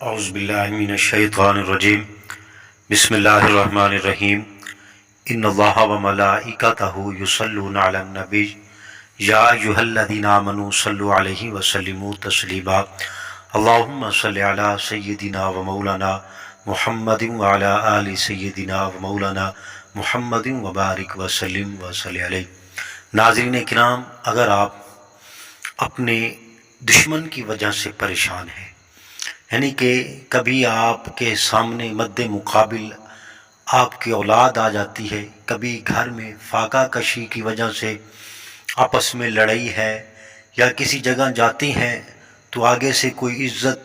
اعوذ باللہ من الشیطان الرجیم بسم اللہ الرحمن الرحیم ان اللہ وملائکتہ یصلون علی النبی یا ایھا الذین آمنوا صلوا علیہ وسلموا تسلیما اللہم صل علی سیدنا و مولانا محمد وعلی آل سیدنا و مولانا محمد وبارک وسلم وصلی علیہ۔ ناظرین کرام، اگر آپ اپنے دشمن کی وجہ سے پریشان ہیں، یعنی کہ کبھی آپ کے سامنے مد مقابل آپ کی اولاد آ جاتی ہے، کبھی گھر میں فاقہ کشی کی وجہ سے آپس میں لڑائی ہے، یا کسی جگہ جاتے ہیں تو آگے سے کوئی عزت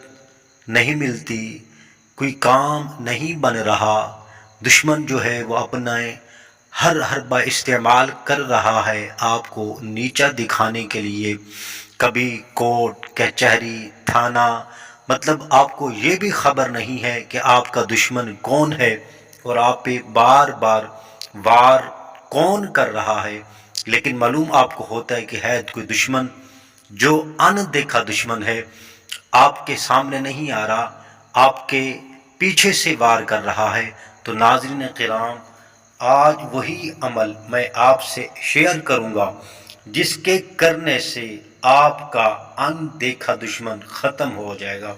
نہیں ملتی، کوئی کام نہیں بن رہا، دشمن جو ہے وہ اپنا ہر حربہ استعمال کر رہا ہے آپ کو نیچا دکھانے کے لیے، کبھی کورٹ کچہری تھانہ، مطلب آپ کو یہ بھی خبر نہیں ہے کہ آپ کا دشمن کون ہے اور آپ پہ بار بار وار کون کر رہا ہے، لیکن معلوم آپ کو ہوتا ہے کہ ہے کوئی دشمن جو ان دیکھا دشمن ہے، آپ کے سامنے نہیں آ رہا، آپ کے پیچھے سے وار کر رہا ہے۔ تو ناظرین کرام، آج وہی عمل میں آپ سے شیئر کروں گا جس کے کرنے سے آپ کا ان دیکھا دشمن ختم ہو جائے گا۔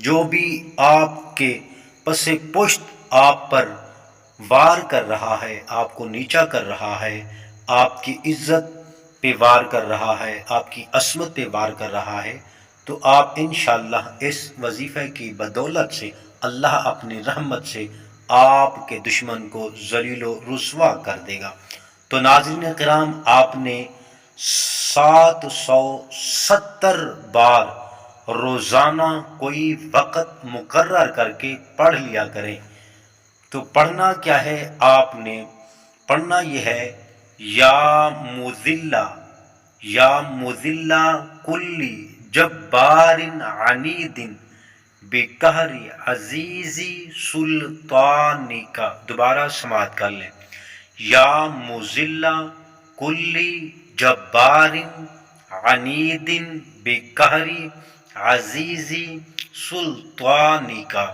جو بھی آپ کے پس پشت آپ پر وار کر رہا ہے، آپ کو نیچا کر رہا ہے، آپ کی عزت پہ وار کر رہا ہے، آپ کی عصمت پہ وار کر رہا ہے، تو آپ انشاءاللہ اس وظیفے کی بدولت سے اللہ اپنی رحمت سے آپ کے دشمن کو ذلیل و رسوا کر دے گا۔ تو ناظرین کرام، آپ نے 770 بار روزانہ کوئی وقت مقرر کر کے پڑھ لیا کریں۔ تو پڑھنا کیا ہے؟ آپ نے پڑھنا یہ ہے، یا مذلہ کلی جبار عنید بقہر عزیزی سلطانی کا۔ دوبارہ سماعت کر لیں، یا مذلہ کلی جبار عنید بقہر عزیزی سلطانی کا۔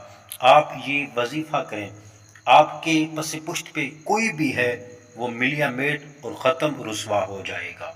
آپ یہ وظیفہ کریں، آپ کے پس پشت پہ کوئی بھی ہے وہ ملیا میٹ اور ختم رسوا ہو جائے گا۔